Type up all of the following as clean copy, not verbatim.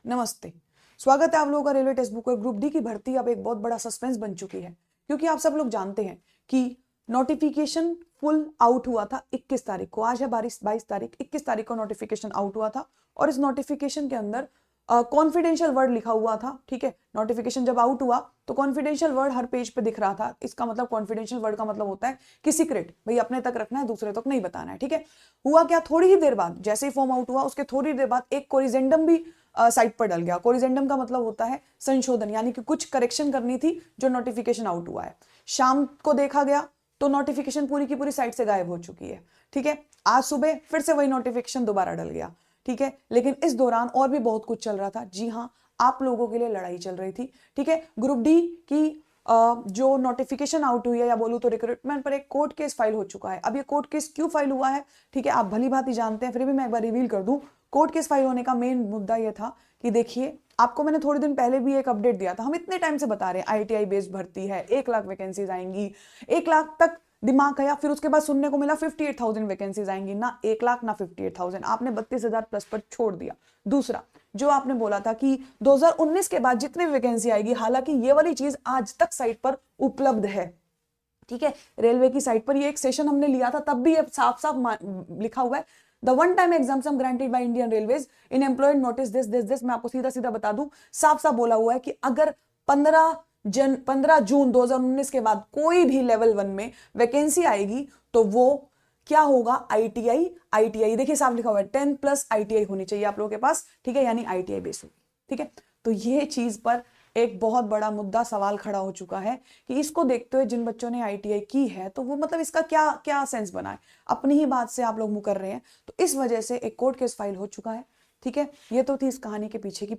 नमस्ते। स्वागत है आप लोगों का रेलवे टेक्स्ट बुक और ग्रुप डी की भर्ती अब एक बहुत बड़ा सस्पेंस बन चुकी है, क्योंकि आप सब लोग जानते हैं कि नोटिफिकेशन फुल आउट हुआ था 21 तारीख को। आज है 22 तारीख, 21 तारीख को नोटिफिकेशन आउट हुआ था और इस नोटिफिकेशन के अंदर कॉन्फिडेंशियल वर्ड लिखा हुआ था। ठीक है, नोटिफिकेशन जब आउट हुआ तो कॉन्फिडेंशियल वर्ड हर पेज पे दिख रहा था। इसका मतलब कॉन्फिडेंशियल वर्ड का मतलब होता है कि सीक्रेट, भाई अपने तक रखना है, दूसरे तक नहीं बताना है। ठीक है, हुआ क्या, थोड़ी ही देर बाद जैसे ही फॉर्म आउट हुआ उसके थोड़ी देर बाद एक कोरिजेंडम भी साइट पर डल गया। कोरिजेंडम का मतलब होता है संशोधन, यानी कि कुछ करेक्शन करनी थी जो नोटिफिकेशन आउट हुआ है। शाम को देखा गया तो नोटिफिकेशन पूरी की पूरी साइट से गायब हो चुकी है। ठीक है, आज सुबह फिर से वही नोटिफिकेशन दोबारा डल गया। ठीक है, लेकिन इस दौरान और भी बहुत कुछ चल रहा था। जी हाँ, आप लोगों के लिए लड़ाई चल रही थी। ठीक है, ग्रुप डी की जो नोटिफिकेशन आउट हुई है, या बोलूं तो रिक्रूटमेंट पर एक कोर्ट केस फाइल हो चुका है। अब ये कोर्ट केस क्यों फाइल हुआ है, ठीक है, आप भली भांति जानते हैं, फिर भी मैं एक बार रिवील कर दूं। कोर्ट केस फाइल होने का मेन मुद्दा यह था कि देखिए, आपको मैंने थोड़े दिन पहले भी एक अपडेट दिया था। हम इतने टाइम से बता रहे हैं आईटीआई बेस्ड भर्ती है, 1 लाख वैकेंसीज आएंगी, 1 लाख तक दिमाग गया, फिर उसके बाद सुनने को मिला 58,000 वैकेंसीज आएंगी। ना 1 लाख ना 58,000, आपने 32,000 प्लस पर छोड़ दिया। दूसरा, जो आपने बोला था कि 2019 के बाद जितनी वैकेंसी आएगी, हालांकि ये वाली चीज आज तक साइट पर उपलब्ध है। ठीक है, रेलवे की साइट पर ये एक सेशन हमने लिया था, तब भी ये साफ साफ लिखा हुआ है, the one time exemption granted by Indian railways in employed notice this. मैं आपको सीधा सीधा बता दूं, साफ साफ बोला हुआ है कि अगर 15 जून 2019 के बाद कोई भी लेवल 1 में वैकेंसी आएगी तो वो क्या होगा, आईटीआई देखिए साफ लिखा हुआ है, 10+ आईटीआई होनी चाहिए आप लोगों के पास। ठीक है, यानी आईटीआई बेस होगी। ठीक है, तो ये चीज पर एक बहुत बड़ा मुद्दा सवाल खड़ा हो चुका है कि इसको देखते हुए जिन बच्चों ने आईटीआई की है तो वो मतलब इसका क्या क्या सेंस बना है। अपनी ही बात से आप लोग मुकर रहे हैं, तो इस वजह से एक कोर्ट केस फाइल हो चुका है। ठीक है, ये तो थी इस कहानी के पीछे की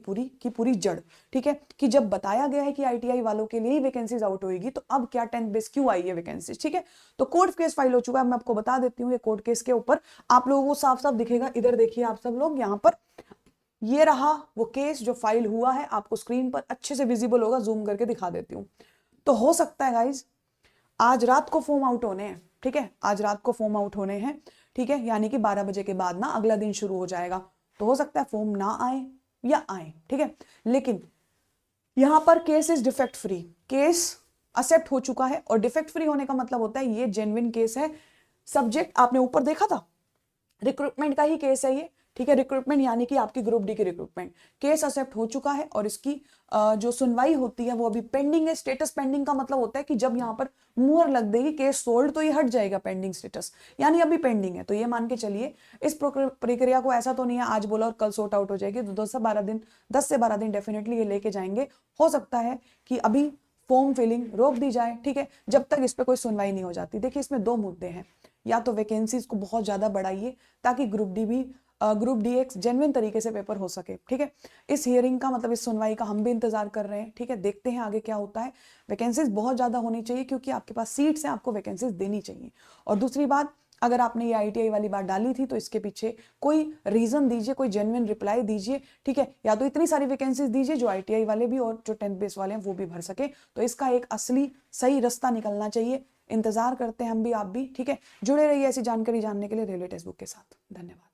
पूरी जड़। ठीक है, कि जब बताया गया है कि आईटीआई वालों के लिए ही वैकेंसीज आउट होगी, तो अब क्या 10th बेस क्यों आई है वैकेंसीज। ठीक है, तो कोर्ट केस फाइल हो चुका है। मैं आपको बता देती हूँ, ये कोर्ट केस के ऊपर आप लोगों को साफ साफ दिखेगा। इधर देखिए आप सब लोग, यहाँ पर ये रहा वो केस जो फाइल हुआ है, आपको स्क्रीन पर अच्छे से विजिबल होगा, जूम करके दिखा देती हूँ। तो हो सकता है गाइज आज रात को फॉर्म आउट होने हैं। ठीक है, आज रात को फॉर्म आउट होने हैं। ठीक है, यानी कि 12 बजे के बाद ना अगला दिन शुरू हो जाएगा, तो हो सकता है फॉर्म ना आए या आए। ठीक है, लेकिन यहां पर case is defect free, case except हो चुका है। और डिफेक्ट फ्री होने का मतलब होता है ये जेन्युइन केस है। सब्जेक्ट आपने ऊपर देखा था, रिक्रूटमेंट का ही केस है ये। ठीक है, रिक्रूटमेंट यानी कि आपकी ग्रुप डी की रिक्रूटमेंट केस एक्सेप्ट हो चुका है और इसकी जो सुनवाई होती है वो अभी पेंडिंग है। स्टेटस पेंडिंग का मतलब होता है कि जब यहाँ पर मुहर लग देगी केस सोल्ड तो ये हट जाएगा पेंडिंग स्टेटस, यानी अभी पेंडिंग है। तो ये मान के चलिए इस प्रक्रिया को ऐसा तो नहीं है आज बोला और कल सॉर्ट आउट हो जाएगी। तो 10 से 12 दिन डेफिनेटली ये लेके जाएंगे। हो सकता है कि अभी फॉर्म फिलिंग रोक दी जाए, ठीक है, जब तक इस पर कोई सुनवाई नहीं हो जाती। देखिए, इसमें 2 मुद्दे हैं, या तो वैकेंसीज को बहुत ज्यादा बढ़ाइए ताकि ग्रुप डी एक जेन्युइन तरीके से पेपर हो सके। ठीक है, इस हियरिंग का मतलब इस सुनवाई का हम भी इंतजार कर रहे हैं। ठीक है, देखते हैं आगे क्या होता है। वैकेंसीज बहुत ज्यादा होनी चाहिए क्योंकि आपके पास सीट्स हैं, आपको वैकेंसीज देनी चाहिए। और दूसरी बात, अगर आपने ये आईटीआई वाली बात डाली थी तो इसके पीछे कोई रीजन दीजिए, कोई जेन्युइन रिप्लाई दीजिए। ठीक है, या तो इतनी सारी वैकेंसीज दीजिए जो आईटीआई वाले भी और जो 10th बेस वाले हैं वो भी भर सके। तो इसका एक असली सही रास्ता निकलना चाहिए। इंतजार करते हैं हम भी, आप भी। ठीक है, जुड़े रहिए ऐसी जानकारी जानने के लिए रेलवे टेक्स्ट बुक के साथ। धन्यवाद।